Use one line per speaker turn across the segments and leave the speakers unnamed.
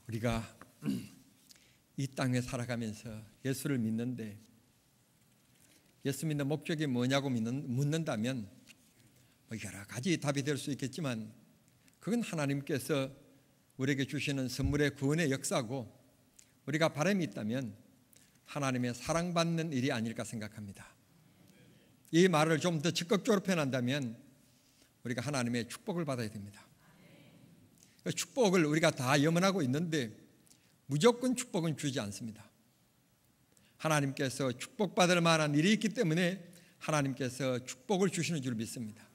우리가 이 땅에 살아가면서 예수를 믿는데 예수 믿는 목적이 뭐냐고 묻는다면 여러 가지 답이 될 수 있겠지만 그건 하나님께서 우리에게 주시는 선물의 구원의 역사고 우리가 바람이 있다면 하나님의 사랑받는 일이 아닐까 생각합니다. 이 말을 좀 더 적극적으로 표현한다면 우리가 하나님의 축복을 받아야 됩니다. 축복을 우리가 다 염원하고 있는데 무조건 축복은 주지 않습니다. 하나님께서 축복받을 만한 일이 있기 때문에 하나님께서 축복을 주시는 줄 믿습니다.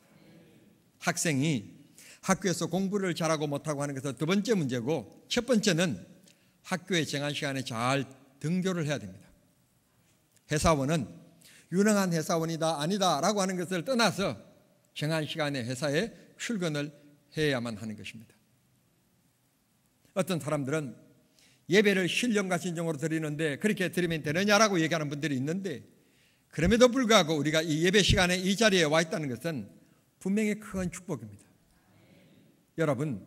학생이 학교에서 공부를 잘하고 못하고 하는 것은 두 번째 문제고, 첫 번째는 학교의 정한 시간에 잘 등교를 해야 됩니다. 회사원은 유능한 회사원이다 아니다 라고 하는 것을 떠나서 정한 시간에 회사에 출근을 해야만 하는 것입니다. 어떤 사람들은 예배를 신령과 진정으로 드리는데 그렇게 드리면 되느냐라고 얘기하는 분들이 있는데, 그럼에도 불구하고 우리가 이 예배 시간에 이 자리에 와 있다는 것은 분명히 큰 축복입니다. 여러분,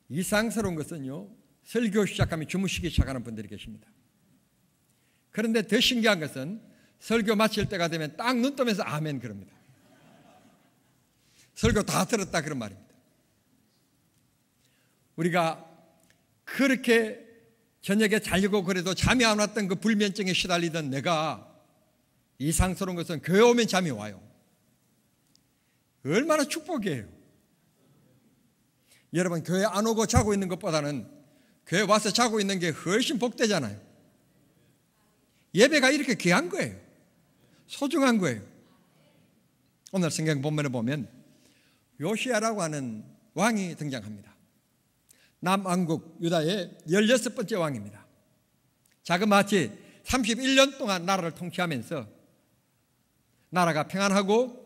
이상스러운 것은요, 설교 시작하면 주무시기 시작하는 분들이 계십니다. 그런데 더 신기한 것은 설교 마칠 때가 되면 딱 눈 뜨면서 아멘 그럽니다. 설교 다 들었다 그런 말입니다. 우리가 그렇게 저녁에 자려고 그래도 잠이 안 왔던 그 불면증에 시달리던 내가 이상스러운 것은 교회 오면 잠이 와요. 얼마나 축복이에요. 여러분, 교회 안 오고 자고 있는 것보다는 교회 와서 자고 있는 게 훨씬 복되잖아요. 예배가 이렇게 귀한 거예요. 소중한 거예요. 오늘 성경 본문에 보면 요시야라고 하는 왕이 등장합니다. 남왕국 유다의 16번째 왕입니다. 자그마치 31년 동안 나라를 통치하면서 나라가 평안하고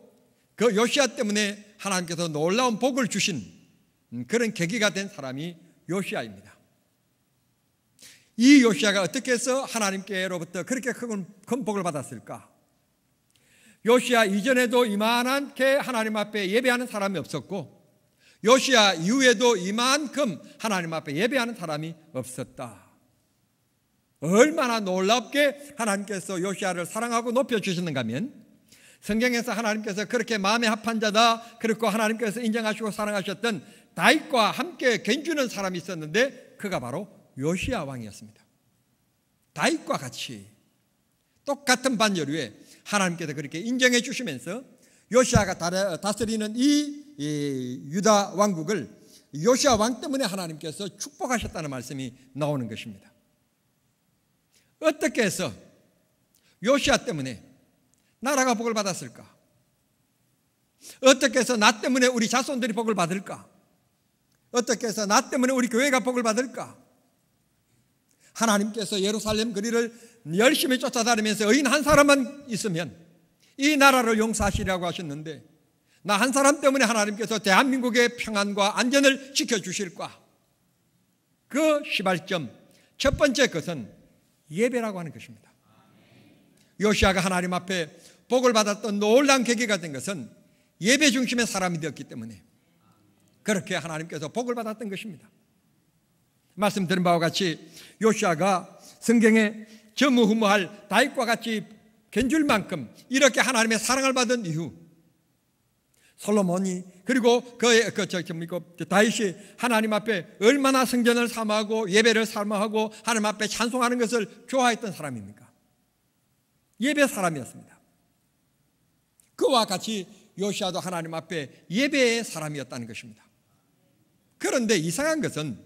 그 요시야 때문에 하나님께서 놀라운 복을 주신 그런 계기가 된 사람이 요시야입니다. 이 요시야가 어떻게 해서 하나님께로부터 그렇게 큰 복을 받았을까? 요시야 이전에도 이만하게 하나님 앞에 예배하는 사람이 없었고 요시야 이후에도 이만큼 하나님 앞에 예배하는 사람이 없었다. 얼마나 놀랍게 하나님께서 요시야를 사랑하고 높여주시는가 하면, 성경에서 하나님께서 그렇게 마음에 합한 자다, 그리고 하나님께서 인정하시고 사랑하셨던 다윗과 함께 견주는 사람이 있었는데 그가 바로 요시야 왕이었습니다. 다윗과 같이 똑같은 반열위에 하나님께서 그렇게 인정해 주시면서 요시야가 다스리는 이 유다 왕국을 요시야 왕 때문에 하나님께서 축복하셨다는 말씀이 나오는 것입니다. 어떻게 해서 요시야 때문에 나라가 복을 받았을까? 어떻게 해서 나 때문에 우리 자손들이 복을 받을까? 어떻게 해서 나 때문에 우리 교회가 복을 받을까? 하나님께서 예루살렘 거리를 열심히 쫓아다니면서 의인 한 사람만 있으면 이 나라를 용서하시라고 하셨는데, 나 한 사람 때문에 하나님께서 대한민국의 평안과 안전을 지켜주실까? 그 시발점, 첫 번째 것은 예배라고 하는 것입니다. 요시야가 하나님 앞에 복을 받았던 놀라운 계기가 된 것은 예배 중심의 사람이 되었기 때문에 그렇게 하나님께서 복을 받았던 것입니다. 말씀드린 바와 같이 요시야가 성경에 전무후무할 다윗과 같이 견줄 만큼 이렇게 하나님의 사랑을 받은 이후, 솔로몬이 그리고 다윗이 하나님 앞에 얼마나 성전을 사모하고 예배를 사모하고 하나님 앞에 찬송하는 것을 좋아했던 사람입니까? 예배 사람이었습니다. 그와 같이 요시야도 하나님 앞에 예배의 사람이었다는 것입니다. 그런데 이상한 것은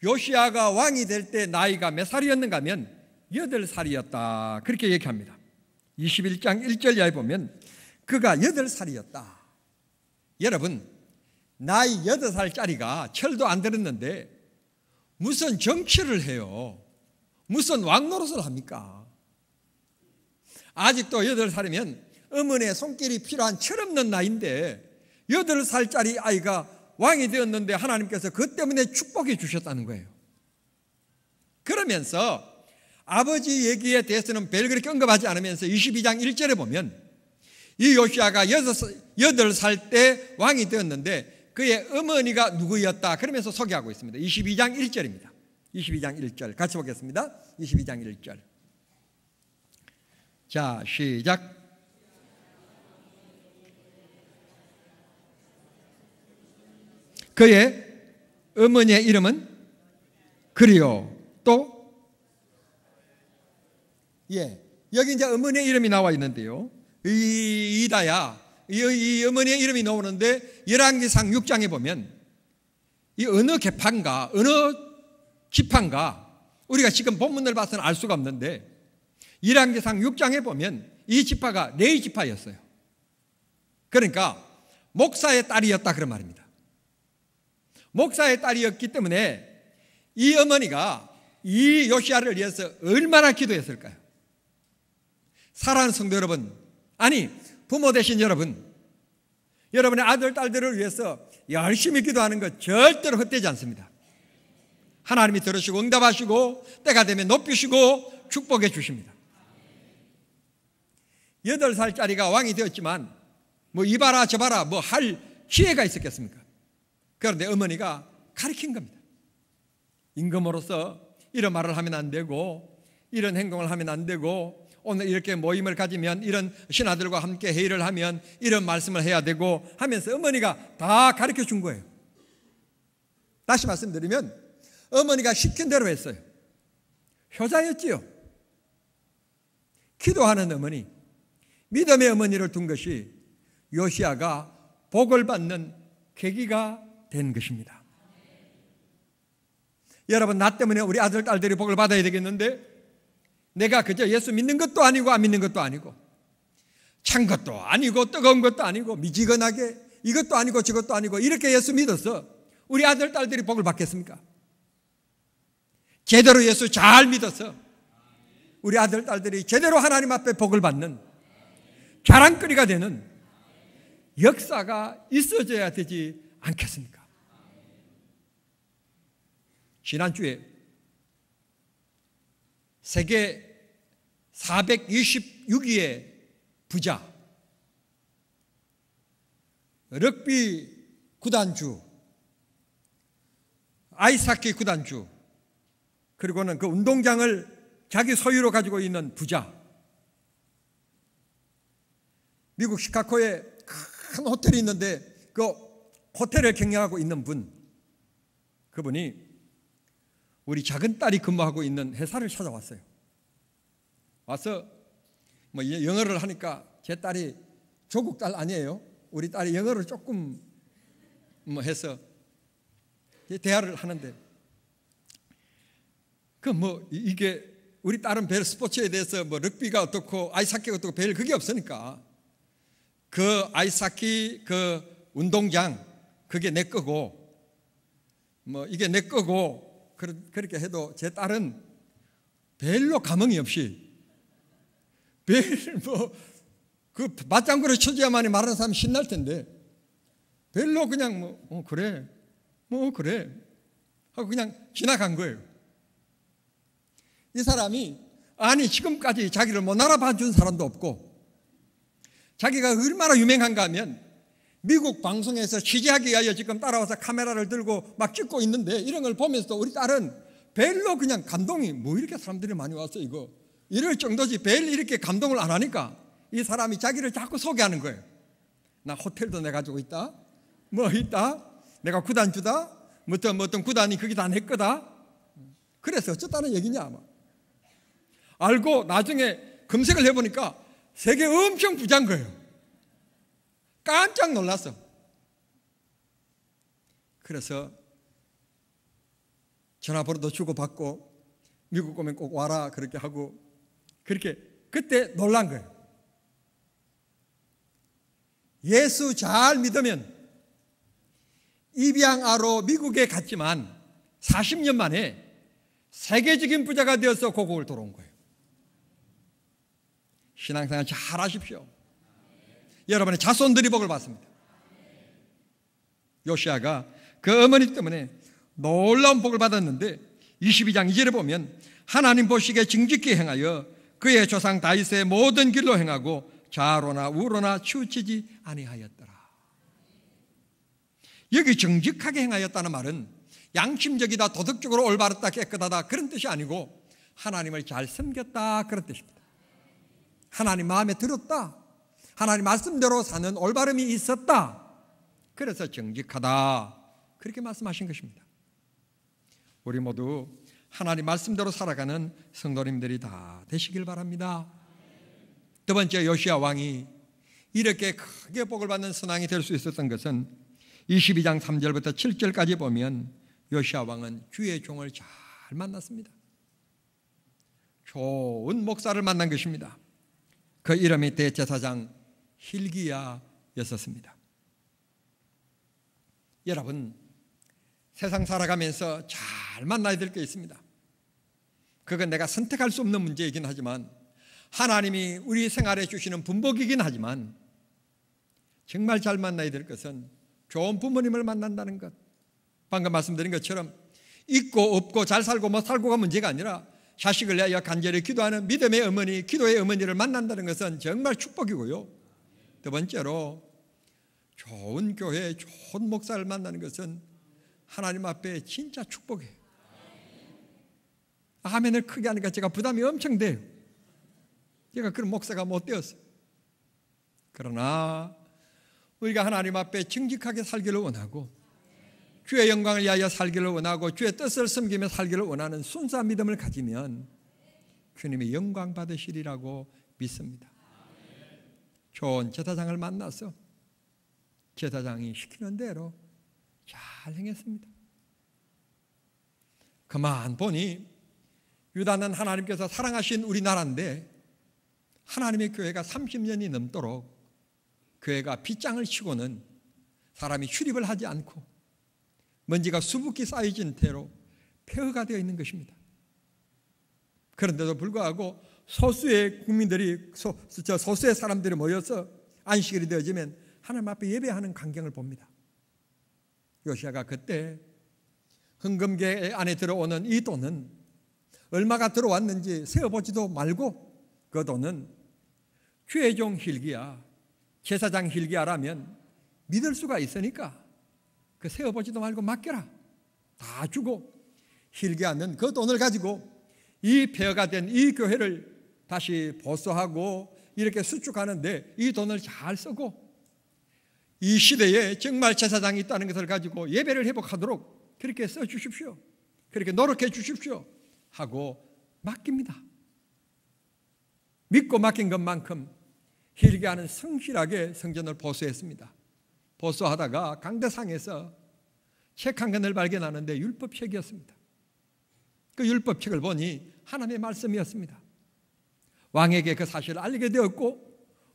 요시야가 왕이 될 때 나이가 몇 살이었는가 하면 8살이었다 그렇게 얘기합니다. 21장 1절 이하에 보면 그가 8살이었다. 여러분, 나이 8살짜리가 철도 안 들었는데 무슨 정치를 해요? 무슨 왕노릇을 합니까? 아직도 8살이면 어머니의 손길이 필요한 철없는 나이인데 8살짜리 아이가 왕이 되었는데 하나님께서 그 때문에 축복해 주셨다는 거예요. 그러면서 아버지 얘기에 대해서는 별 그렇게 언급하지 않으면서 22장 1절에 보면 이 요시야가 8살 때 왕이 되었는데 그의 어머니가 누구였다 그러면서 소개하고 있습니다. 22장 1절입니다. 22장 1절 같이 보겠습니다. 22장 1절. 자, 시작. 그의 어머니의 이름은 그리요. 또 여기 이제 어머니의 이름이 나와 있는데요. 이다야. 이 어머니의 이름이 나오는데 열왕기상 6장에 보면 이 어느 계파인가 어느 지파인가 우리가 지금 본문을 봐서는 알 수가 없는데 열왕기상 6장에 보면 이 지파가 레위 지파였어요. 그러니까 목사의 딸이었다 그런 말입니다. 목사의 딸이었기 때문에 이 어머니가 이 요시야를 위해서 얼마나 기도했을까요? 사랑하는 성도 여러분, 아니 부모 되신 여러분, 여러분의 아들 딸들을 위해서 열심히 기도하는 것 절대로 헛되지 않습니다. 하나님이 들으시고 응답하시고 때가 되면 높이시고 축복해 주십니다. 8살짜리가 왕이 되었지만 뭐 이봐라 저봐라 뭐 할 기회가 있었겠습니까? 그런데 어머니가 가르친 겁니다. 임금으로서 이런 말을 하면 안 되고 이런 행동을 하면 안 되고 오늘 이렇게 모임을 가지면 이런 신하들과 함께 회의를 하면 이런 말씀을 해야 되고 하면서 어머니가 다 가르쳐 준 거예요. 다시 말씀드리면 어머니가 시킨 대로 했어요. 효자였지요. 기도하는 어머니, 믿음의 어머니를 둔 것이 요시야가 복을 받는 계기가 된 것입니다. 여러분, 나 때문에 우리 아들 딸들이 복을 받아야 되겠는데 내가 그저 예수 믿는 것도 아니고 안 믿는 것도 아니고 찬 것도 아니고 뜨거운 것도 아니고 미지근하게 이것도 아니고 저것도 아니고 이렇게 예수 믿어서 우리 아들 딸들이 복을 받겠습니까? 제대로 예수 잘 믿어서 우리 아들 딸들이 제대로 하나님 앞에 복을 받는 자랑거리가 되는 역사가 있어져야 되지 않겠습니까? 지난주에 세계 426위의 부자, 럭비 구단주, 아이스하키 구단주, 그리고는 그 운동장을 자기 소유로 가지고 있는 부자, 미국 시카고에 큰 호텔이 있는데 그 호텔을 경영하고 있는 분, 그분이 우리 작은 딸이 근무하고 있는 회사를 찾아왔어요. 와서 뭐 영어를 하니까 제 딸이 조국 딸 아니에요. 우리 딸이 영어를 조금 뭐 해서 대화를 하는데 그 뭐 이게 우리 딸은 별 스포츠에 대해서 뭐 럭비가 어떻고 아이스하키가 어떻고 별 그게 없으니까 그 아이스하키 그 운동장 그게 내 거고 뭐 이게 내 거고 그렇게 해도 제 딸은 별로 감흥이 없이 별 뭐 그 맞장구를 쳐줘야만이 말하는 사람이 신날 텐데 별로 그냥 그래 하고 그냥 지나간 거예요. 이 사람이 아니 지금까지 자기를 못 알아봐 준 사람도 없고 자기가 얼마나 유명한가 하면 미국 방송에서 취재하기 위하여 지금 따라와서 카메라를 들고 막 찍고 있는데 이런 걸 보면서도 우리 딸은 별로 그냥 감동이 뭐 이렇게 사람들이 많이 와서 이거 이럴 정도지 별 이렇게 감동을 안 하니까 이 사람이 자기를 자꾸 소개하는 거예요. 나 호텔도 내 가지고 있다. 뭐 있다. 내가 구단주다. 어떤 구단이 그게 다 내 거다. 그래서 어쩌다는 얘기냐 아마. 알고 나중에 검색을 해보니까 세계 엄청 부자인 거예요. 깜짝 놀랐어. 그래서 전화번호도 주고받고 미국 오면 꼭 와라 그렇게 하고 그렇게 그때 놀란 거예요. 예수 잘 믿으면 입양아로 미국에 갔지만 40년 만에 세계적인 부자가 되어서 고국을 돌아온 거예요. 신앙생활 잘 하십시오. 여러분의 자손들이 복을 받습니다. 요시야가 그 어머니 때문에 놀라운 복을 받았는데 22장 2절에 보면 하나님 보시기에 정직히 행하여 그의 조상 다윗의 모든 길로 행하고 좌로나 우로나 치우치지 아니하였더라. 여기 정직하게 행하였다는 말은 양심적이다, 도덕적으로 올바르다, 깨끗하다 그런 뜻이 아니고 하나님을 잘 섬겼다 그런 뜻입니다. 하나님 마음에 들었다, 하나님 말씀대로 사는 올바름이 있었다, 그래서 정직하다 그렇게 말씀하신 것입니다. 우리 모두 하나님 말씀대로 살아가는 성도님들이 다 되시길 바랍니다. 두 번째, 요시야 왕이 이렇게 크게 복을 받는 선왕이 될 수 있었던 것은 22장 3절부터 7절까지 보면 요시야 왕은 주의 종을 잘 만났습니다. 좋은 목사를 만난 것입니다. 그 이름이 대제사장 hil기야였었습니다. 여러분, 세상 살아가면서 잘 만나야 될 게 있습니다. 그건 내가 선택할 수 없는 문제이긴 하지만 하나님이 우리 생활에 주시는 분복이긴 하지만 정말 잘 만나야 될 것은 좋은 부모님을 만난다는 것. 방금 말씀드린 것처럼 있고 없고 잘 살고 못 살고가 문제가 아니라 자식을 위하여 간절히 기도하는 믿음의 어머니, 기도의 어머니를 만난다는 것은 정말 축복이고요. 두 번째로 좋은 교회, 좋은 목사를 만나는 것은 하나님 앞에 진짜 축복이에요. 아멘을 크게 하니까 제가 부담이 엄청 돼요. 제가 그런 목사가 못 되었어요. 그러나 우리가 하나님 앞에 정직하게 살기를 원하고 주의 영광을 위하여 살기를 원하고 주의 뜻을 섬기며 살기를 원하는 순수한 믿음을 가지면 주님이 영광 받으시리라고 믿습니다. 좋은 제사장을 만나서 제사장이 시키는 대로 잘 행했습니다. 그만 보니 유다는 하나님께서 사랑하신 우리나라인데 하나님의 교회가 30년이 넘도록 교회가 빗장을 치고는 사람이 출입을 하지 않고 먼지가 수북히 쌓여진 채로 폐허가 되어 있는 것입니다. 그런데도 불구하고 소수의 국민들이 소수의 사람들이 모여서 안식일이 되어지면 하나님 앞에 예배하는 광경을 봅니다. 요시야가 그때 헌금계 안에 들어오는 이 돈은 얼마가 들어왔는지 세어보지도 말고 그 돈은 주의 종 hil기야, 제사장 hil기야라면 믿을 수가 있으니까 그 세어보지도 말고 맡겨라, 다 주고 hil기야는 그 돈을 가지고 이 폐허가 된 이 교회를 다시 보수하고 이렇게 수축하는데 이 돈을 잘 쓰고 이 시대에 정말 제사장이 있다는 것을 가지고 예배를 회복하도록 그렇게 써주십시오, 그렇게 노력해 주십시오 하고 맡깁니다. 믿고 맡긴 것만큼 hil기야는 성실하게 성전을 보수했습니다. 보수하다가 강대상에서 책 한 권을 발견하는데 율법책이었습니다. 그 율법책을 보니 하나님의 말씀이었습니다. 왕에게 그 사실을 알게 되었고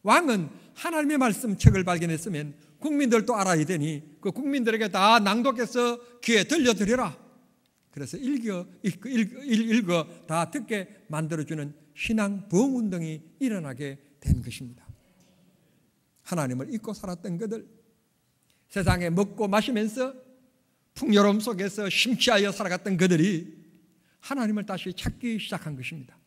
왕은 하나님의 말씀 책을 발견했으면 국민들도 알아야 되니 그 국민들에게 다 낭독해서 귀에 들려드려라. 그래서 읽어 다 듣게 만들어주는 신앙 부흥운동이 일어나게 된 것입니다. 하나님을 잊고 살았던 그들, 세상에 먹고 마시면서 풍요로움 속에서 심취하여 살아갔던 그들이 하나님을 다시 찾기 시작한 것입니다.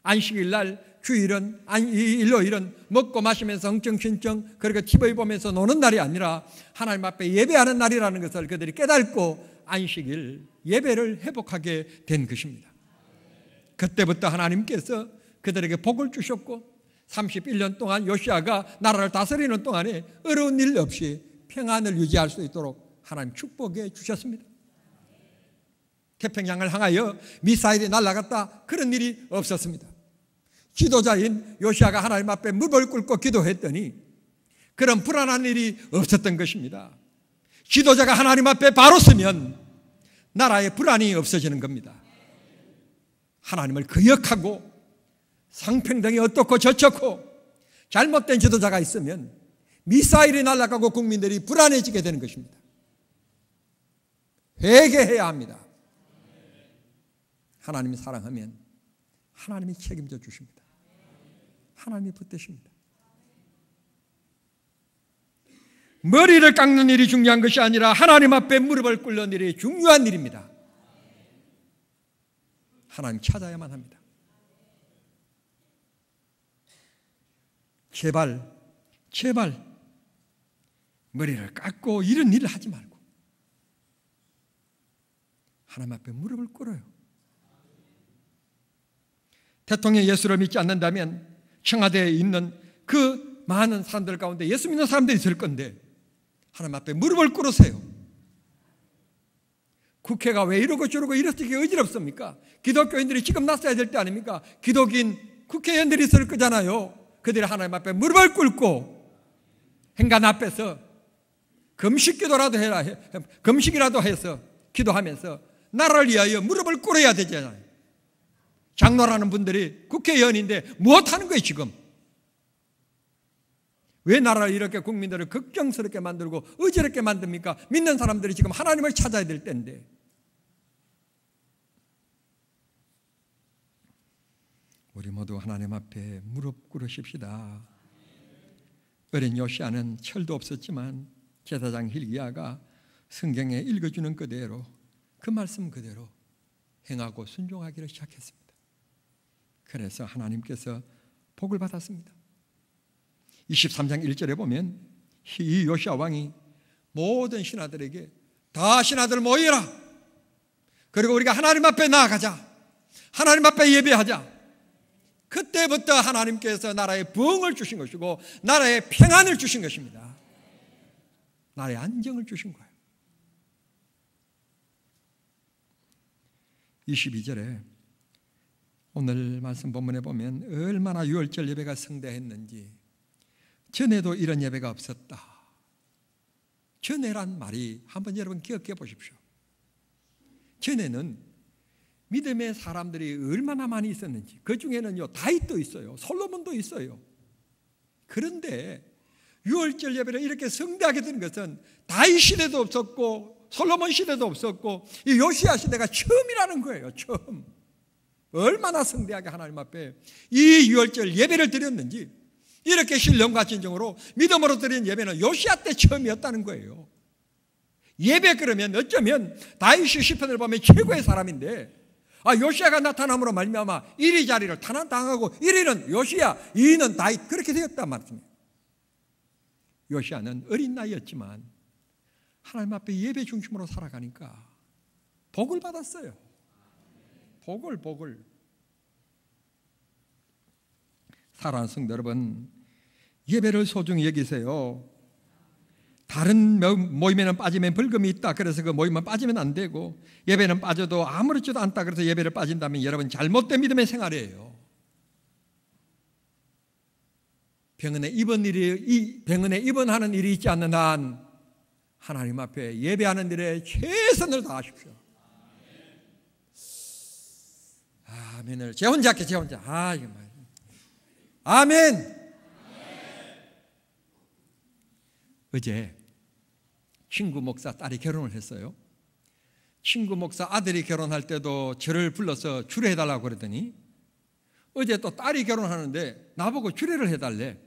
안식일 날, 주일은, 일요일은 먹고 마시면서 엉청신청 그렇게 TV 보면서 노는 날이 아니라 하나님 앞에 예배하는 날이라는 것을 그들이 깨닫고 안식일 예배를 회복하게 된 것입니다. 그때부터 하나님께서 그들에게 복을 주셨고 31년 동안 요시야가 나라를 다스리는 동안에 어려운 일 없이 평안을 유지할 수 있도록 하나님 축복해 주셨습니다. 태평양을 향하여 미사일이 날아갔다 그런 일이 없었습니다. 지도자인 요시야가 하나님 앞에 무릎을 꿇고 기도했더니 그런 불안한 일이 없었던 것입니다. 지도자가 하나님 앞에 바로 서면 나라의 불안이 없어지는 겁니다. 하나님을 거역하고 상평등이 어떻고 저렇고 잘못된 지도자가 있으면 미사일이 날아가고 국민들이 불안해지게 되는 것입니다. 회개해야 합니다. 하나님이 사랑하면 하나님이 책임져 주십니다. 하나님이 붙드십니다. 머리를 깎는 일이 중요한 것이 아니라 하나님 앞에 무릎을 꿇는 일이 중요한 일입니다. 하나님 찾아야만 합니다. 제발 머리를 깎고 이런 일을 하지 말고 하나님 앞에 무릎을 꿇어요. 대통령 예수를 믿지 않는다면 청와대에 있는 그 많은 사람들 가운데 예수 믿는 사람들이 있을 건데 하나님 앞에 무릎을 꿇으세요. 국회가 왜 이러고 저러고 이렇게 어지럽습니까? 기독교인들이 지금 났어야 될 때 아닙니까? 기독인 국회의원들이 있을 거잖아요. 그들이 하나님 앞에 무릎을 꿇고 행간 앞에서 금식기도라도 해라. 금식이라도 해서 기도하면서 나라를 위하여 무릎을 꿇어야 되잖아요. 장로라는 분들이 국회의원인데 무엇하는 거예요 지금? 왜 나라를 이렇게 국민들을 걱정스럽게 만들고 어지럽게 만듭니까? 믿는 사람들이 지금 하나님을 찾아야 될 때인데. 우리 모두 하나님 앞에 무릎 꿇으십시다. 어린 요시아는 철도 없었지만 제사장 hil기야가 성경에 읽어주는 그대로 그 말씀 그대로 행하고 순종하기를 시작했습니다. 그래서 하나님께서 복을 받았습니다. 23장 1절에 보면 이 요시아 왕이 모든 신하들에게 다 신하들 모이라. 그리고 우리가 하나님 앞에 나아가자. 하나님 앞에 예배하자. 그때부터 하나님께서 나라에 부흥을 주신 것이고 나라에 평안을 주신 것입니다. 나라에 안정을 주신 거예요. 22절에 오늘 말씀 본문에 보면 얼마나 유월절 예배가 성대했는지 전에도 이런 예배가 없었다. 전에란 말이 한번 여러분 기억해 보십시오. 전에는 믿음의 사람들이 얼마나 많이 있었는지 그 중에는요 다윗도 있어요. 솔로몬도 있어요. 그런데 유월절 예배를 이렇게 성대하게 된 것은 다윗 시대도 없었고 솔로몬 시대도 없었고 이 요시야 시대가 처음이라는 거예요. 처음. 얼마나 성대하게 하나님 앞에 이 유월절 예배를 드렸는지 이렇게 신령과 진정으로 믿음으로 드린 예배는 요시야 때 처음이었다는 거예요. 예배 그러면 어쩌면 다윗이 시편을 보면 최고의 사람인데 요시야가 나타남으로 말미암아 1위 자리를 탄압당하고 1위는 요시야, 2위는 다윗 그렇게 되었단 말입니다. 요시야는 어린 나이였지만 하나님 앞에 예배 중심으로 살아가니까 복을 받았어요. 복을. 사랑하는 성도 여러분, 예배를 소중히 여기세요. 다른 모임에는 빠지면 벌금이 있다. 그래서 그 모임은 빠지면 안 되고 예배는 빠져도 아무렇지도 않다. 그래서 예배를 빠진다면 여러분 잘못된 믿음의 생활이에요. 병원에 입원하는 일이 있지 않는 한 하나님 앞에 예배하는 일에 최선을 다하십시오. 아멘을 제 혼자 할게. 제 혼자. 이거 말이야. 아멘. 어제 친구 목사 딸이 결혼을 했어요. 친구 목사 아들이 결혼할 때도 저를 불러서 주례해달라고 그러더니 어제 또 딸이 결혼하는데 나보고 주례를 해달래.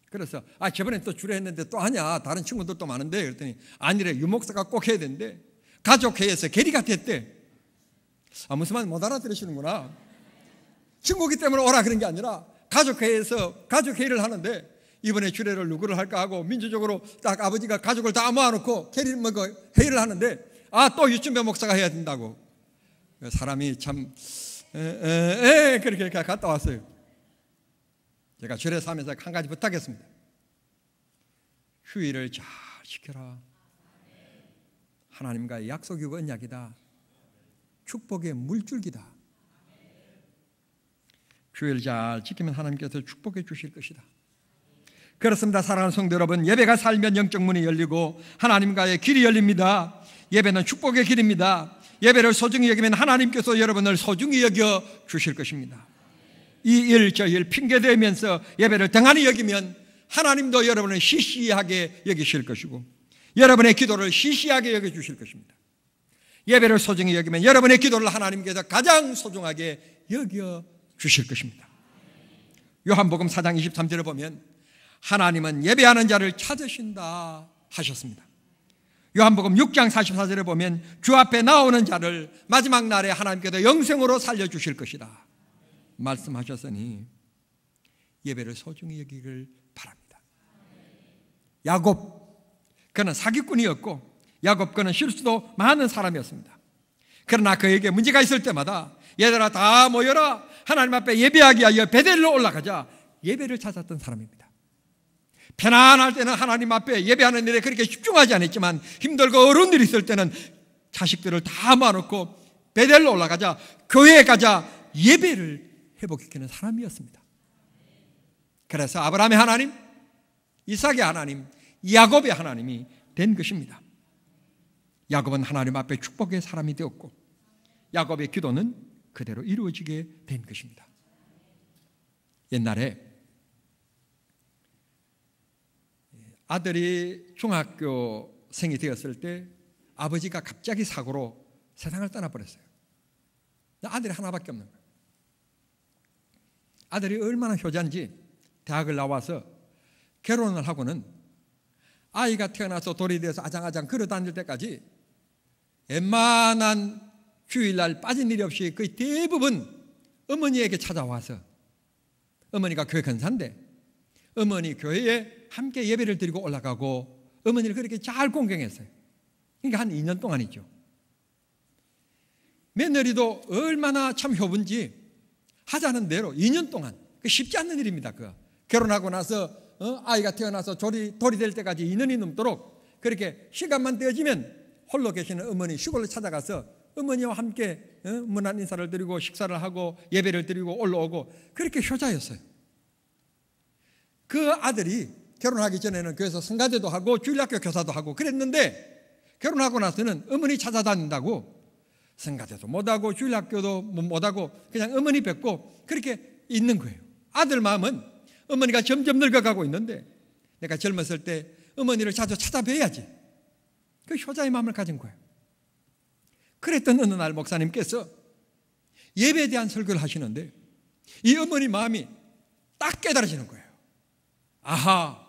그래서 저번에 또 주례했는데 또 하냐. 다른 친구들도 많은데 그랬더니 아니래. 유 목사가 꼭 해야 된대. 가족회의에서 계리가 됐대. 무슨 말 못 알아들으시는구나. 친구기 때문에 오라 그런 게 아니라 가족회의에서 가족회의를 하는데 이번에 주례를 누구를 할까 하고 민주적으로 딱 아버지가 가족을 다 모아놓고 회의를 하는데 또 유춘배 목사가 해야 된다고. 사람이 참 그렇게 갔다 왔어요. 제가 주례사 하면서 한 가지 부탁했습니다. 휴일을 잘 지켜라. 하나님과의 약속이고 언약이다. 축복의 물줄기다. 휴일 잘 지키면 하나님께서 축복해 주실 것이다. 그렇습니다. 사랑하는 성도 여러분, 예배가 살면 영적 문이 열리고 하나님과의 길이 열립니다. 예배는 축복의 길입니다. 예배를 소중히 여기면 하나님께서 여러분을 소중히 여겨 주실 것입니다. 이 일 저 일 핑계대면서 예배를 등한히 여기면 하나님도 여러분을 시시하게 여기실 것이고 여러분의 기도를 시시하게 여겨주실 것입니다. 예배를 소중히 여기면 여러분의 기도를 하나님께서 가장 소중하게 여겨주실 것입니다. 요한복음 4장 23절에 보면 하나님은 예배하는 자를 찾으신다 하셨습니다. 요한복음 6장 44절에 보면 주 앞에 나오는 자를 마지막 날에 하나님께서 영생으로 살려주실 것이다 말씀하셨으니 야곱을 소중히 여기기를 바랍니다. 야곱 그는 사기꾼이었고 야곱과는 실수도 많은 사람이었습니다. 그러나 그에게 문제가 있을 때마다 얘들아 다 모여라, 하나님 앞에 예배하기 위하여 베델로 올라가자, 예배를 찾았던 사람입니다. 편안할 때는 하나님 앞에 예배하는 일에 그렇게 집중하지 않았지만 힘들고 어려운 일이 있을 때는 자식들을 다 모아놓고 베델로 올라가자, 교회에 가자, 예배를 회복시키는 사람이었습니다. 그래서 아브라함의 하나님, 이삭의 하나님, 야곱의 하나님이 된 것입니다. 야곱은 하나님 앞에 축복의 사람이 되었고 야곱의 기도는 그대로 이루어지게 된 것입니다. 옛날에 아들이 중학교생이 되었을 때 아버지가 갑자기 사고로 세상을 떠나버렸어요. 아들이 하나밖에 없는 거예요. 아들이 얼마나 효자인지 대학을 나와서 결혼을 하고는 아이가 태어나서 돌이 되어서 아장아장 걸어다닐 때까지 웬만한 주일날 빠진 일이 없이 거의 대부분 어머니에게 찾아와서, 어머니가 교회 근사인데 어머니 교회에 함께 예배를 드리고 올라가고 어머니를 그렇게 잘 공경했어요. 그러니까 한 2년 동안이죠. 며느리도 얼마나 참 효부인지 하자는 대로 2년 동안, 쉽지 않는 일입니다. 결혼하고 나서 아이가 태어나서 돌이 될 때까지 2년이 넘도록 그렇게 시간만 되어지면 홀로 계시는 어머니 시골로 찾아가서 어머니와 함께 문안 인사를 드리고 식사를 하고 예배를 드리고 올라오고, 그렇게 효자였어요. 그 아들이 결혼하기 전에는 교회에서 성가대도 하고 주일학교 교사도 하고 그랬는데 결혼하고 나서는 어머니 찾아다닌다고 성가대도 못하고 주일학교도 못하고 그냥 어머니 뵙고 그렇게 있는 거예요. 아들 마음은 어머니가 점점 늙어가고 있는데 내가 젊었을 때 어머니를 자주 찾아뵈야지, 그 효자의 마음을 가진 거예요. 그랬던 어느 날 목사님께서 예배에 대한 설교를 하시는데 이 어머니 마음이 딱 깨달아지는 거예요. 아하,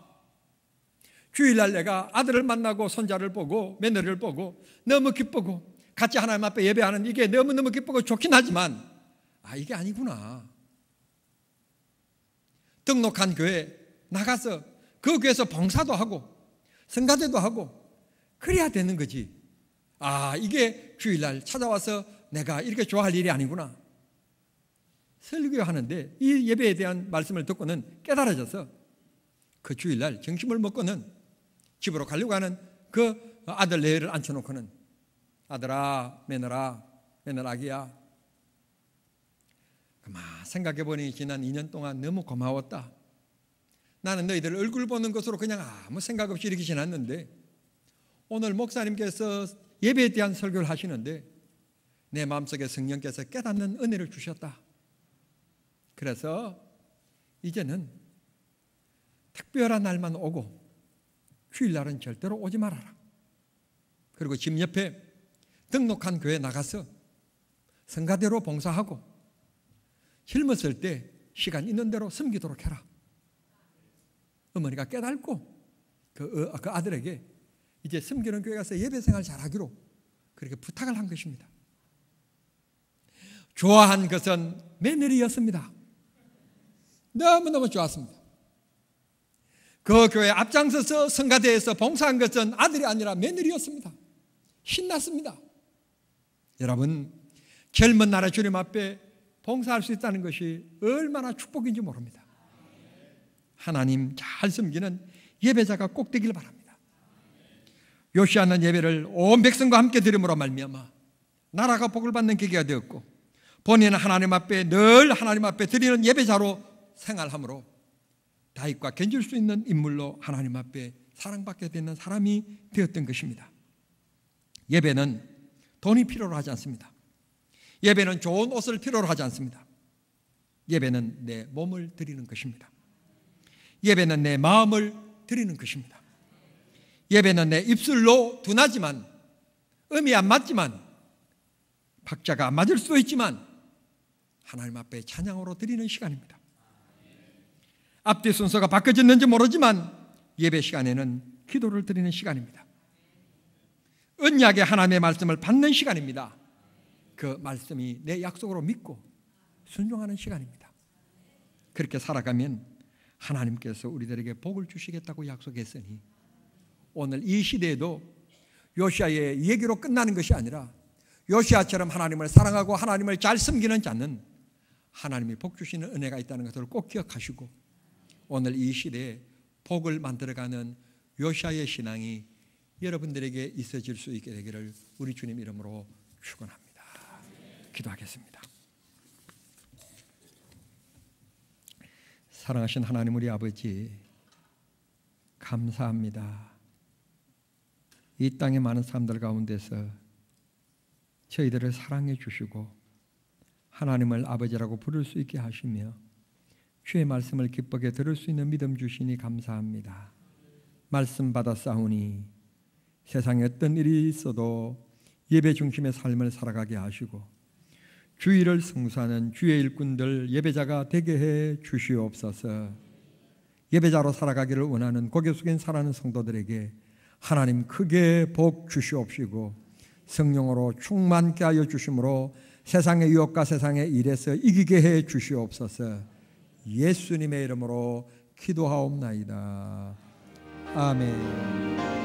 주일날 내가 아들을 만나고 손자를 보고 며느리를 보고 너무 기쁘고 같이 하나님 앞에 예배하는 이게 너무너무 기쁘고 좋긴 하지만 이게 아니구나. 등록한 교회 나가서 그 교회에서 봉사도 하고 성가대도 하고 그래야 되는 거지. 이게 주일날 찾아와서 내가 이렇게 좋아할 일이 아니구나. 설교하는데 이 예배에 대한 말씀을 듣고는 깨달아져서 그 주일날 점심을 먹고는 집으로 가려고 하는 그 아들 내외를 앉혀놓고는 아들아, 며느라기야, 생각해보니 지난 2년 동안 너무 고마웠다. 나는 너희들 얼굴 보는 것으로 그냥 아무 생각 없이 이렇게 지났는데 오늘 목사님께서 예배에 대한 설교를 하시는데 내 마음속에 성령께서 깨닫는 은혜를 주셨다. 그래서 이제는 특별한 날만 오고 주일날은 절대로 오지 말아라. 그리고 집 옆에 등록한 교회 나가서 성가대로 봉사하고 젊었을 때 시간 있는 대로 섬기도록 해라. 어머니가 깨닫고 그 아들에게 이제 섬기는 교회 가서 예배 생활 잘하기로 그렇게 부탁을 한 것입니다. 좋아한 것은 며느리였습니다. 너무너무 좋았습니다. 그 교회 앞장서서 성가대에서 봉사한 것은 아들이 아니라 며느리였습니다. 신났습니다. 여러분, 젊은 날에 주님 앞에 봉사할 수 있다는 것이 얼마나 축복인지 모릅니다. 하나님 잘 섬기는 예배자가 꼭 되길 바랍니다. 요시아는 예배를 온 백성과 함께 드림으로 말미암아 나라가 복을 받는 계기가 되었고 본인은 하나님 앞에 늘 하나님 앞에 드리는 예배자로 생활함으로 다윗과 견줄 수 있는 인물로 하나님 앞에 사랑받게 되는 사람이 되었던 것입니다. 예배는 돈이 필요로 하지 않습니다. 예배는 좋은 옷을 필요로 하지 않습니다. 예배는 내 몸을 드리는 것입니다. 예배는 내 마음을 드리는 것입니다. 예배는 내 입술로 둔하지만 음이 안 맞지만 박자가 안 맞을 수도 있지만 하나님 앞에 찬양으로 드리는 시간입니다. 앞뒤 순서가 바뀌어졌는지 모르지만 예배 시간에는 기도를 드리는 시간입니다. 언약의 하나님의 말씀을 받는 시간입니다. 그 말씀이 내 약속으로 믿고 순종하는 시간입니다. 그렇게 살아가면 하나님께서 우리들에게 복을 주시겠다고 약속했으니 오늘 이 시대에도 요시아의 얘기로 끝나는 것이 아니라 요시아처럼 하나님을 사랑하고 하나님을 잘 섬기는 자는 하나님이 복 주시는 은혜가 있다는 것을 꼭 기억하시고 오늘 이 시대에 복을 만들어가는 요시아의 신앙이 여러분들에게 있어질 수 있게 되기를 우리 주님 이름으로 축원합니다. 기도하겠습니다. 사랑하신 하나님 우리 아버지, 감사합니다. 이 땅의 많은 사람들 가운데서 저희들을 사랑해 주시고 하나님을 아버지라고 부를 수 있게 하시며 주의 말씀을 기쁘게 들을 수 있는 믿음 주시니 감사합니다. 말씀 받아 싸우니 세상에 어떤 일이 있어도 예배 중심의 삶을 살아가게 하시고 주의를 성수하는 주의 일꾼들 예배자가 되게 해 주시옵소서. 예배자로 살아가기를 원하는 고개 숙인 살아가는 성도들에게 하나님 크게 복 주시옵시고 성령으로 충만케 하여 주심으로 세상의 유혹과 세상의 일에서 이기게 해 주시옵소서. 예수님의 이름으로 기도하옵나이다. 아멘.